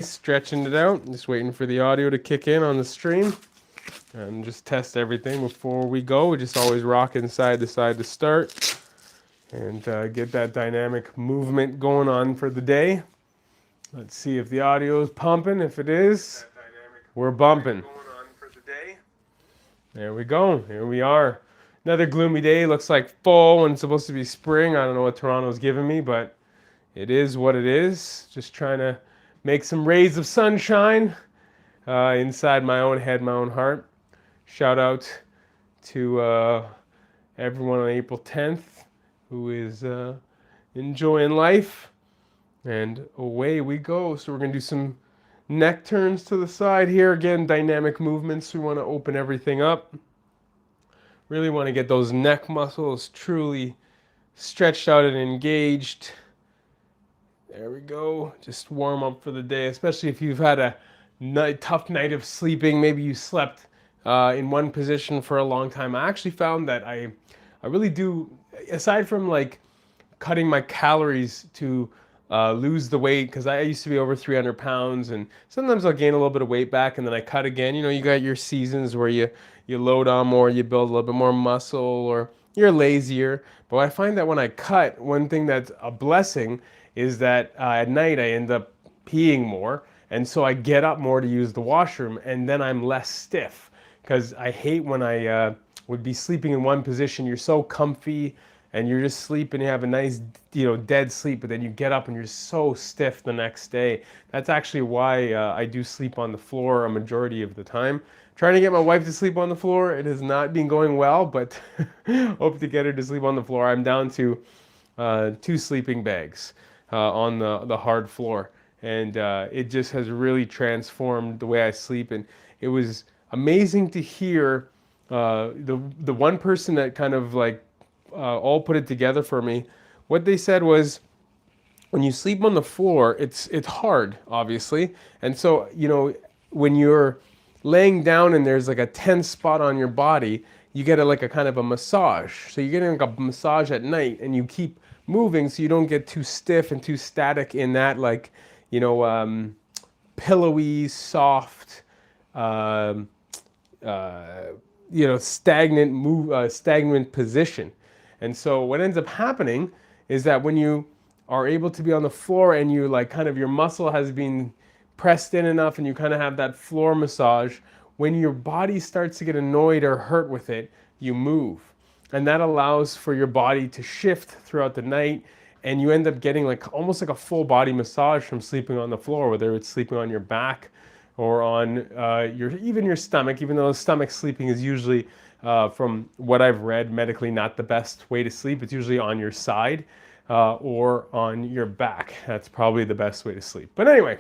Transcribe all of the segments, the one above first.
Stretching it out, just waiting for the audio to kick in on the stream and just test everything before we go. We just always rocking side to side to start and get that dynamic movement going on for the day. Let's see if the audio is pumping. If it is, we're bumping. There we go. Here we are. Another gloomy day. Looks like fall when it's supposed to be spring. I don't know what Toronto's giving me, but it is what it is. Just trying to make some rays of sunshine inside my own head, my own heart. Shout out to everyone on April 10th who is enjoying life. And away we go. So we're going to do some neck turns to the side here. Again, dynamic movements. We want to open everything up. Really want to get those neck muscles truly stretched out and engaged. There we go. Just warm up for the day, especially if you've had a tough night of sleeping. Maybe you slept in one position for a long time. I actually found that I really do, aside from like cutting my calories to lose the weight, because I used to be over 300 pounds, and sometimes I'll gain a little bit of weight back and then I cut again. You know, you got your seasons where you load on more, you build a little bit more muscle, or you're lazier. But I find that when I cut, one thing that's a blessing is that at night I end up peeing more, and so I get up more to use the washroom, and then I'm less stiff, because I hate when I would be sleeping in one position. You're so comfy and you're just sleeping, you have a nice, dead sleep, but then you get up and you're so stiff the next day. That's actually why I do sleep on the floor a majority of the time. Trying to get my wife to sleep on the floor, it has not been going well, but hope to get her to sleep on the floor. I'm down to 2 sleeping bags on the hard floor, and it just has really transformed the way I sleep. And it was amazing to hear the one person that kind of like all put it together for me. What they said was, when you sleep on the floor, it's hard, obviously, and so when you're laying down and there's like a tense spot on your body, you get like a kind of a massage. So you're getting like a massage at night, and you keep moving so you don't get too stiff and too static in that pillowy, soft, stagnant position. And so what ends up happening is that when you are able to be on the floor and you like kind of your muscle has been pressed in enough and you kind of have that floor massage, when your body starts to get annoyed or hurt with it, you move. And that allows for your body to shift throughout the night, and you end up getting like almost like a full body massage from sleeping on the floor, whether it's sleeping on your back or on even your stomach, even though stomach sleeping is usually, from what I've read, medically not the best way to sleep. It's usually on your side or on your back. That's probably the best way to sleep. But anyway,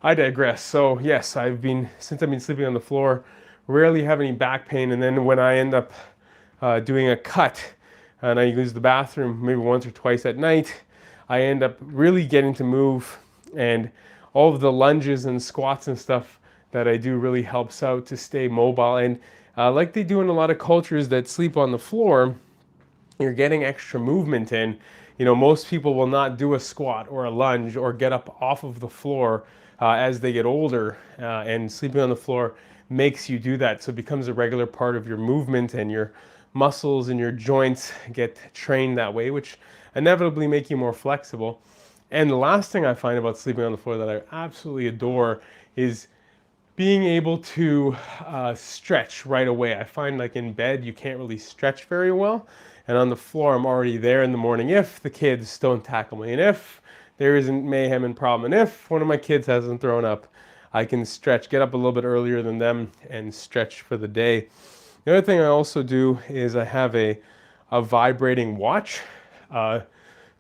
I digress. So yes, since I've been sleeping on the floor, rarely have any back pain. And then when I end up doing a cut and I use the bathroom maybe once or twice at night, I end up really getting to move, and all of the lunges and squats and stuff that I do really helps out to stay mobile. And like they do in a lot of cultures that sleep on the floor, you're getting extra movement in. Most people will not do a squat or a lunge or get up off of the floor as they get older, and sleeping on the floor makes you do that. So it becomes a regular part of your movement, and your muscles and your joints get trained that way, which inevitably make you more flexible. And the last thing I find about sleeping on the floor that I absolutely adore is being able to stretch right away. I find like in bed you can't really stretch very well, and on the floor I'm already there in the morning if the kids don't tackle me, and if there isn't mayhem and problem, and if one of my kids hasn't thrown up, I can stretch, get up a little bit earlier than them and stretch for the day. The other thing I also do is I have a vibrating watch,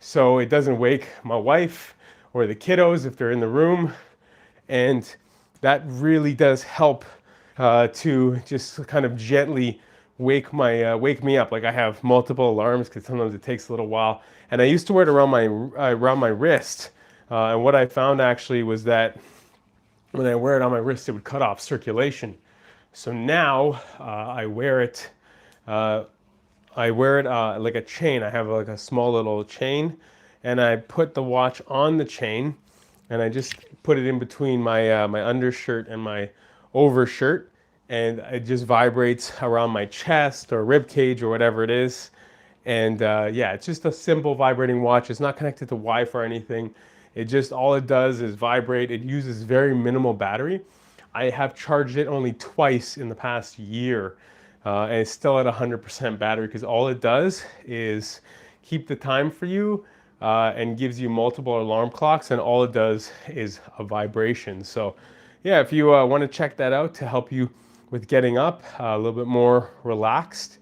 so it doesn't wake my wife or the kiddos if they're in the room, and that really does help to just kind of gently wake me up. Like I have multiple alarms because sometimes it takes a little while, and I used to wear it around my wrist, and what I found actually was that when I wear it on my wrist, it would cut off circulation. So now I wear it like a chain. I have like a small little chain, and I put the watch on the chain, and I just put it in between my my undershirt and my overshirt, and it just vibrates around my chest or rib cage or whatever it is. And yeah, it's just a simple vibrating watch. It's not connected to Wi-Fi or anything. It just, all it does is vibrate. It uses very minimal battery. I have charged it only twice in the past year, and it's still at 100% battery, because all it does is keep the time for you, and gives you multiple alarm clocks, and all it does is a vibration. So yeah, if you want to check that out to help you with getting up a little bit more relaxed.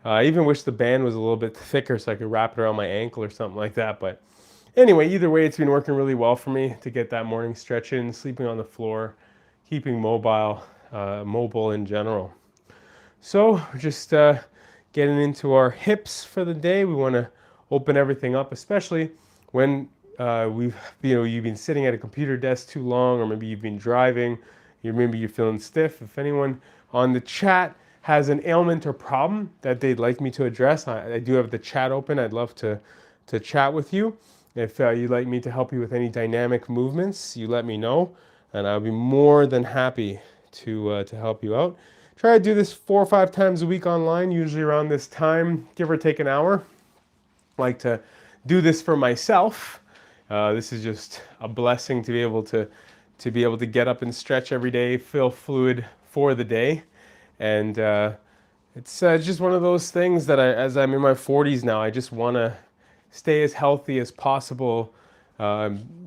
I even wish the band was a little bit thicker so I could wrap it around my ankle or something like that. But anyway, either way, it's been working really well for me to get that morning stretch in, sleeping on the floor, keeping mobile in general. So just getting into our hips for the day. We want to open everything up, especially when you've been sitting at a computer desk too long, or maybe you've been driving. Maybe you're feeling stiff. If anyone on the chat has an ailment or problem that they'd like me to address, I do have the chat open. I'd love to chat with you. If you'd like me to help you with any dynamic movements, you let me know, and I'll be more than happy to help you out. Try to do this 4 or 5 times a week online, usually around this time, give or take an hour. I like to do this for myself. This is just a blessing to be able to get up and stretch every day, feel fluid for the day. And it's just one of those things that as I'm in my 40s now, I just want to stay as healthy as possible,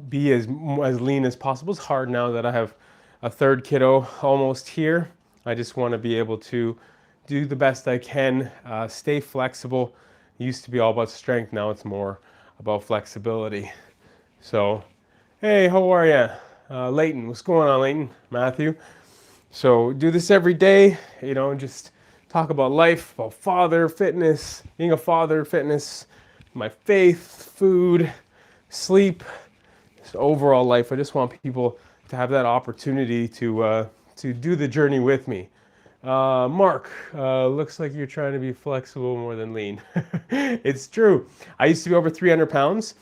be as lean as possible. It's hard now that I have a third kiddo almost here. I just want to be able to do the best I can, stay flexible. It used to be all about strength. Now it's more about flexibility. So, hey, how are you? Leighton, what's going on, Leighton? Matthew. So do this every day, just talk about life, about father, fitness, being a father, fitness, my faith, food, sleep, just overall life. I just want people to have that opportunity to do the journey with me. Mark, looks like you're trying to be flexible more than lean. It's true. I used to be over 300 pounds.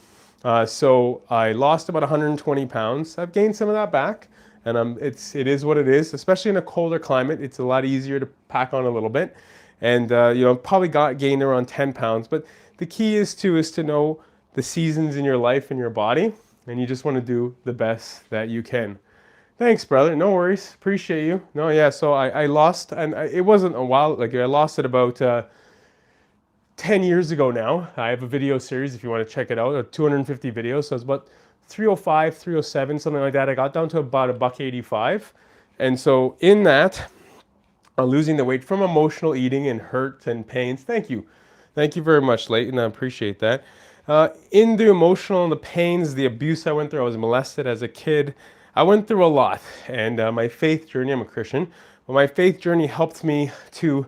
So I lost about 120 pounds. I've gained some of that back. And it is what it is, especially in a colder climate. It's a lot easier to pack on a little bit. And, probably gained around 10 pounds. But the key is to know the seasons in your life and your body. And you just want to do the best that you can. Thanks, brother. No worries. Appreciate you. No, yeah, so I lost, and it wasn't a while, I lost it about 10 years ago now. I have a video series if you want to check it out, 250 videos. So it's about 305, 307, something like that. I got down to about $1.85. And so in that, I'm losing the weight from emotional eating and hurt and pains. Thank you. Thank you very much, Leighton. I appreciate that. In the emotional and the pains, the abuse I went through, I was molested as a kid. I went through a lot. And my faith journey, I'm a Christian, but my faith journey helped me to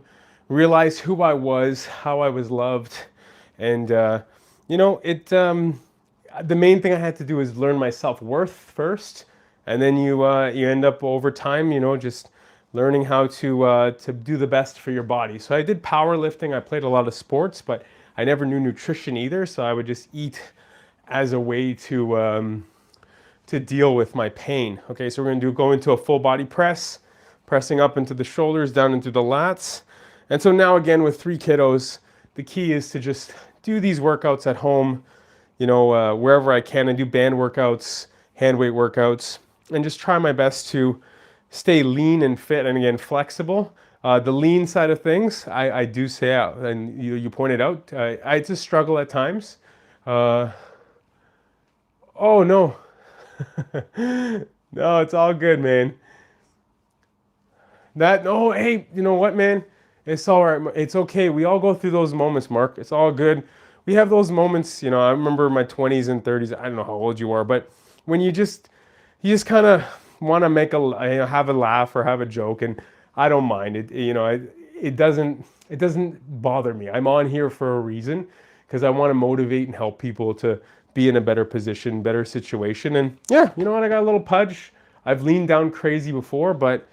realize who I was, how I was loved. And, the main thing I had to do is learn my self-worth first, and then you end up over time, just learning how to do the best for your body. So I did powerlifting. I played a lot of sports, but I never knew nutrition either. So I would just eat as a way to deal with my pain. Okay, so we're going to go into a full body press, pressing up into the shoulders, down into the lats. And so now again with 3 kiddos, the key is to just do these workouts at home, wherever I can. I do band workouts, hand weight workouts, and just try my best to stay lean and fit, and again, flexible. The lean side of things, I do say out, and you pointed out, I just struggle at times. Oh no. No, it's all good, man. Hey, you know what, man? It's all right. It's okay. We all go through those moments, Mark. It's all good. We have those moments, I remember my 20s and 30s. I don't know how old you are, but when you just kind of want to have a laugh or have a joke, and I don't mind it. It doesn't bother me. I'm on here for a reason, because I want to motivate and help people to be in a better position, better situation. And yeah, you know what? I got a little pudge. I've leaned down crazy before, but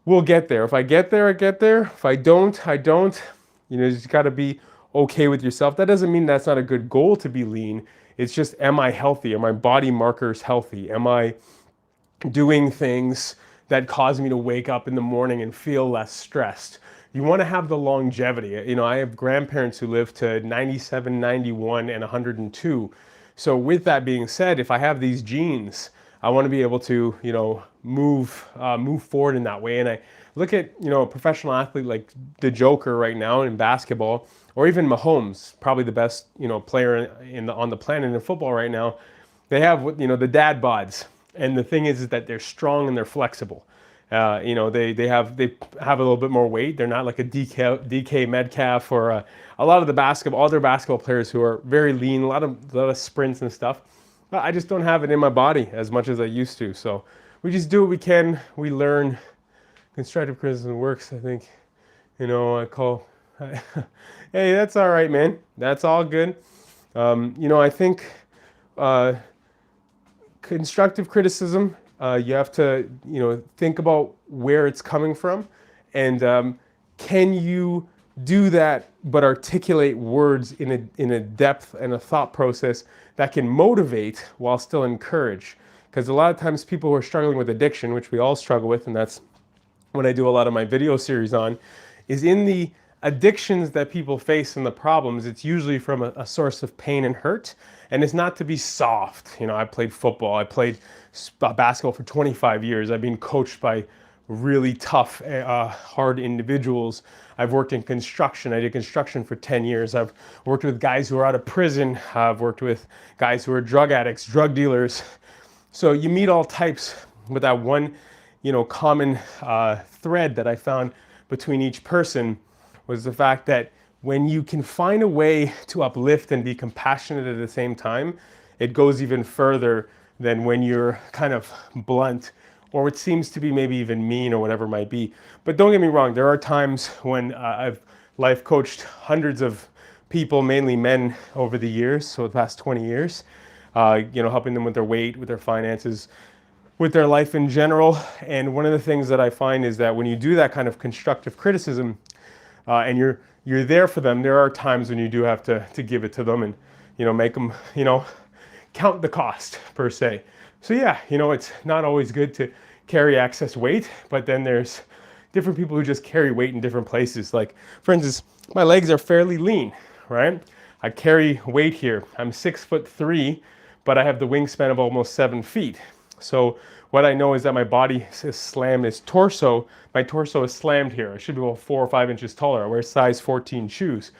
we'll get there. If I get there, I get there. If I don't, I don't. You just got to be okay with yourself. That doesn't mean that's not a good goal to be lean. It's just, am I healthy? Are my body markers healthy? Am I doing things that cause me to wake up in the morning and feel less stressed? You want to have the longevity. You know, I have grandparents who live to 97, 91, and 102. So with that being said, if I have these genes, I want to be able to, you know, move forward in that way. And I look at, you know, a professional athlete like the Joker right now in basketball, or even Mahomes, probably the best, you know, player on the planet in football right now. They have, you know, the dad bods. And the thing is that they're strong and they're flexible. You know, they have a little bit more weight. They're not like a DK Metcalf or a lot of the other basketball players who are very lean, a lot of sprints and stuff. But I just don't have it in my body as much as I used to. So we just do what we can. We learn. Constructive criticism works, I think. You know, hey, that's all right, man. That's all good. You know, I think constructive criticism, you have to, you know, think about where it's coming from, and can you do that but articulate words in a depth and a thought process that can motivate while still encourage? Because a lot of times people who are struggling with addiction, which we all struggle with, and that's what I do a lot of my video series on, is in the addictions that people face and the problems, it's usually from a source of pain and hurt. And it's not to be soft. You know, I played football, I played basketball for 25 years. I've been coached by really tough, hard individuals. I've worked in construction. I did construction for 10 years. I've worked with guys who are out of prison. I've worked with guys who are drug addicts, drug dealers. So you meet all types, with that one, you know, common thread that I found between each person was the fact that when you can find a way to uplift and be compassionate at the same time, it goes even further than when you're kind of blunt, or it seems to be maybe even mean or whatever it might be. But don't get me wrong, there are times when I've life coached hundreds of people, mainly men, over the years, so the past 20 years, you know, helping them with their weight, with their finances, with their life in general. And one of the things that I find is that when you do that kind of constructive criticism, and you're there for them, there are times when you do have to give it to them and, you know, make them, you know, count the cost per se. So yeah, you know, it's not always good to carry excess weight, but then there's different people who just carry weight in different places. Like, for instance, my legs are fairly lean, right? I carry weight here. I'm 6'3", but I have the wingspan of almost 7 feet. So what I know is that my body is slammed, my torso is slammed here. I should be about 4 or 5 inches taller. I wear size 14 shoes.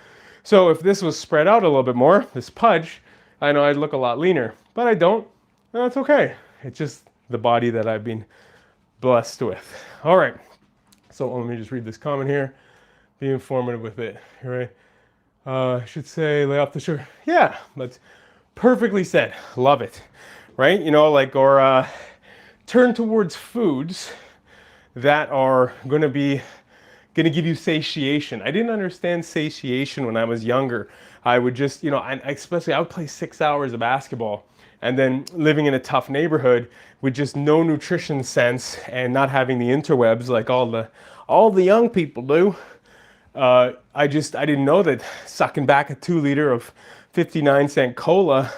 So if this was spread out a little bit more, this pudge, I know I'd look a lot leaner, but I don't, and that's okay. It's just the body that I've been blessed with. All right, so let me just read this comment here. Be informative with it, right? I should say lay off the sugar. Yeah, that's perfectly said. Love it, right? You know, like, or turn towards foods that are going to give you satiation. I didn't understand satiation when I was younger. I would just, you know, I would play 6 hours of basketball, and then living in a tough neighborhood with just no nutrition sense and not having the interwebs like all the young people do. I didn't know that sucking back a 2-liter of 59-cent cola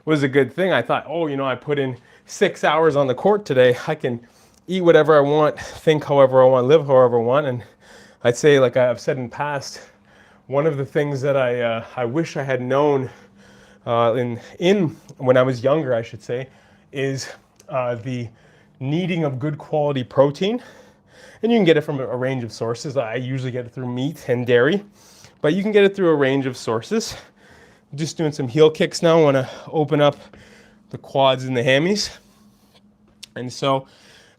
was a good thing. I thought, oh, you know, I put in 6 hours on the court today. I can eat whatever I want, think however I want, live however I want. And I'd say, like I've said in the past, one of the things that I wish I had known in when I was younger, I should say, is the needing of good quality protein. And you can get it from a range of sources. I usually get it through meat and dairy, but you can get it through a range of sources. Just doing some heel kicks now. I want to open up the quads and the hammies. And so,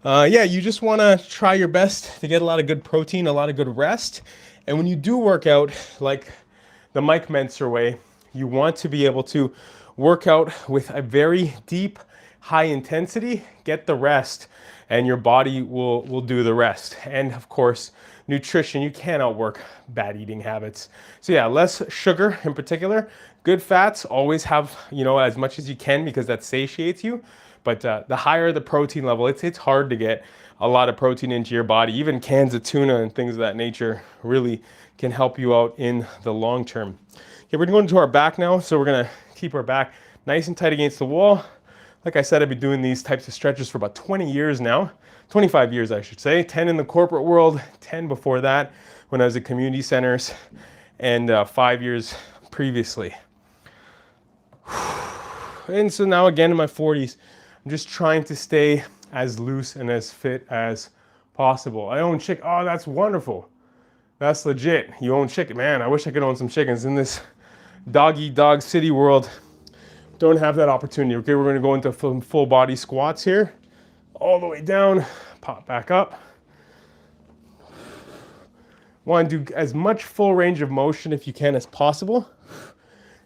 yeah, you just want to try your best to get a lot of good protein, a lot of good rest. And when you do work out, like the Mike Mentzer way, you want to be able to work out with a very deep, high intensity, get the rest, and your body will do the rest. And of course, nutrition, you can't outwork bad eating habits. So yeah, less sugar in particular, good fats, always have, you know, as much as you can because that satiates you. But the higher the protein level, it's hard to get a lot of protein into your body. Even cans of tuna and things of that nature really can help you out in the long term. Okay, we're going to our back now, so we're going to keep our back nice and tight against the wall. Like I said, I've been doing these types of stretches for about 20 years now, 25 years I should say, 10 in the corporate world, 10 before that when I was at community centers, and 5 years previously. And so now again in my 40s, I'm just trying to stay as loose and as fit as possible. I own chicken. Oh, that's wonderful. That's legit. You own chicken. Man, I wish I could own some chickens in this dog-eat-dog city world. Don't have that opportunity. Okay, we're going to go into full body squats here. All the way down, pop back up. Want to do as much full range of motion if you can as possible.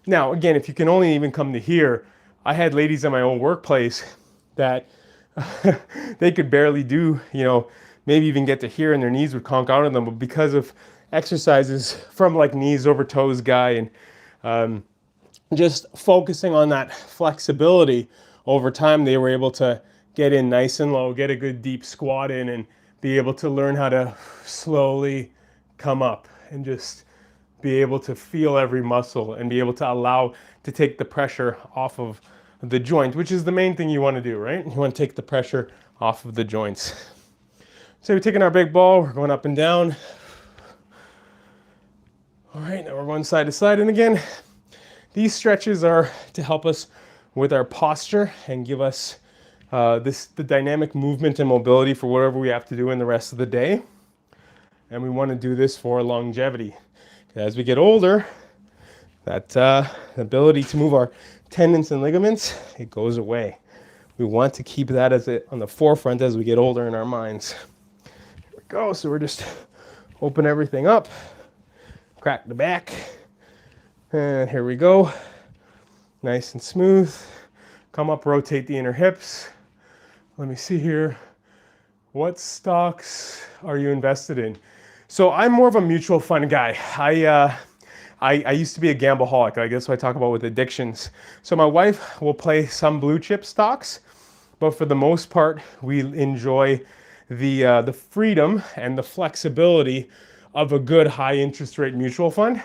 Now, again, if you can only even come to here, I had ladies in my old workplace that they could barely do, maybe even get to here and their knees would conk out of them, but because of exercises from like knees over toes guy and just focusing on that flexibility over time, they were able to get in nice and low, get a good deep squat in, and be able to learn how to slowly come up and just be able to feel every muscle and be able to allow to take the pressure off of the joint, which is the main thing you want to do, right? You want to take the pressure off of the joints. So we're taking our big ball, we're going up and down. All right, now we're going side to side. And again, these stretches are to help us with our posture and give us the dynamic movement and mobility for whatever we have to do in the rest of the day. And we want to do this for longevity. As we get older, that ability to move our tendons and ligaments, it goes away. We want to keep that on the forefront as we get older in our minds. Here we go. So we're just open everything up, crack the back, and here we go. Nice and smooth. Come up, rotate the inner hips. Let me see here. What stocks are you invested in? So I'm more of a mutual fund guy. I used to be a gambleaholic. I guess what I talk about with addictions. So my wife will play some blue chip stocks, but for the most part, we enjoy the freedom and the flexibility of a good high interest rate mutual fund.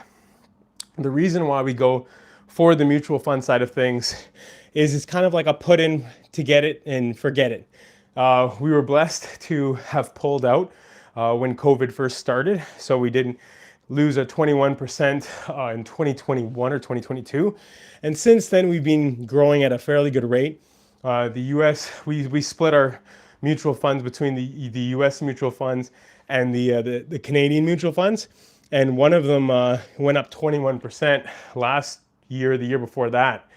The reason why we go for the mutual fund side of things is it's kind of like a put in to get it and forget it. We were blessed to have pulled out when COVID first started, so we didn't lose a 21% in 2021 or 2022. And since then, we've been growing at a fairly good rate. The US, we split our mutual funds between the US mutual funds and the Canadian mutual funds. And one of them went up 21% last year, the year before that.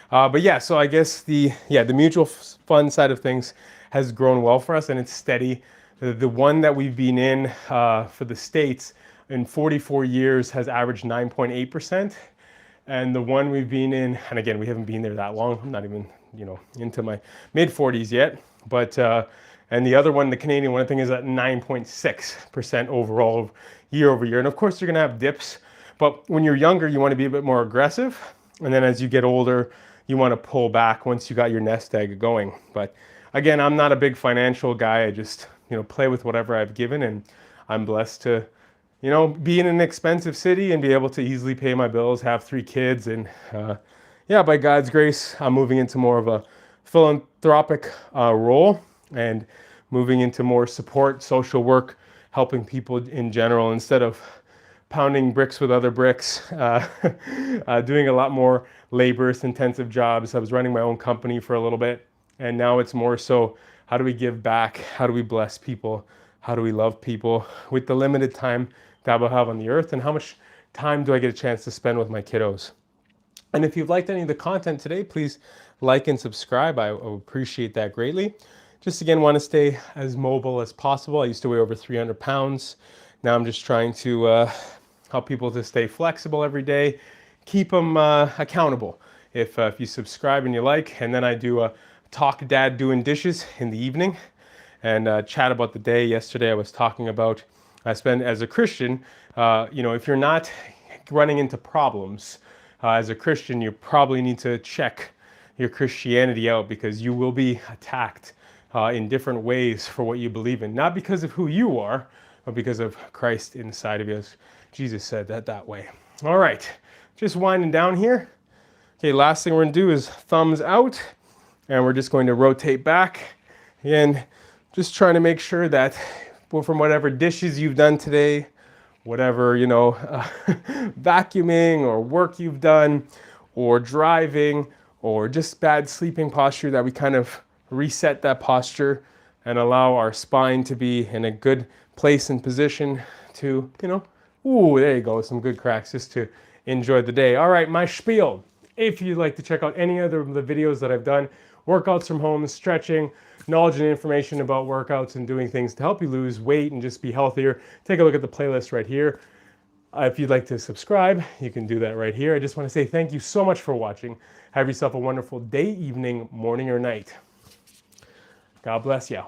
But yeah, so I guess the mutual fund side of things has grown well for us and it's steady. The one that we've been in for the States in 44 years has averaged 9.8%. And the one we've been in, and again, we haven't been there that long. I'm not even, into my mid 40s yet. But, and the other one, the Canadian one, I think is at 9.6% overall year over year. And of course, you're gonna have dips. But when you're younger, you want to be a bit more aggressive. And then as you get older, you want to pull back once you got your nest egg going. But again, I'm not a big financial guy. I just, play with whatever I've given. And I'm blessed to, be in an expensive city and be able to easily pay my bills, have 3 kids. And by God's grace, I'm moving into more of a philanthropic role and moving into more support, social work, helping people in general instead of pounding bricks with other bricks, doing a lot more laborious intensive jobs. I was running my own company for a little bit, and now it's more so, how do we give back? How do we bless people? How do we love people with the limited time that we'll have on the earth? And how much time do I get a chance to spend with my kiddos? And if you've liked any of the content today, please like and subscribe. I appreciate that greatly. Just again, want to stay as mobile as possible. I used to weigh over 300 pounds. Now I'm just trying to help people to stay flexible every day, keep them accountable. If you subscribe and you like, and then I do a talk dad doing dishes in the evening and chat about the day. Yesterday I was talking about, as a Christian, if you're not running into problems as a Christian, you probably need to check your Christianity out because you will be attacked in different ways for what you believe in. Not because of who you are, but because of Christ inside of you. Jesus said that way. All right, just winding down here. Okay, last thing we're gonna do is thumbs out, and we're just going to rotate back and just trying to make sure that from whatever dishes you've done today, whatever, vacuuming or work you've done, or driving, or just bad sleeping posture, that we kind of reset that posture and allow our spine to be in a good place and position to, ooh, there you go, some good cracks just to enjoy the day. All right, my spiel. If you'd like to check out any other of the videos that I've done, workouts from home, stretching, knowledge and information about workouts and doing things to help you lose weight and just be healthier, take a look at the playlist right here. If you'd like to subscribe, you can do that right here. I just want to say thank you so much for watching. Have yourself a wonderful day, evening, morning, or night. God bless you.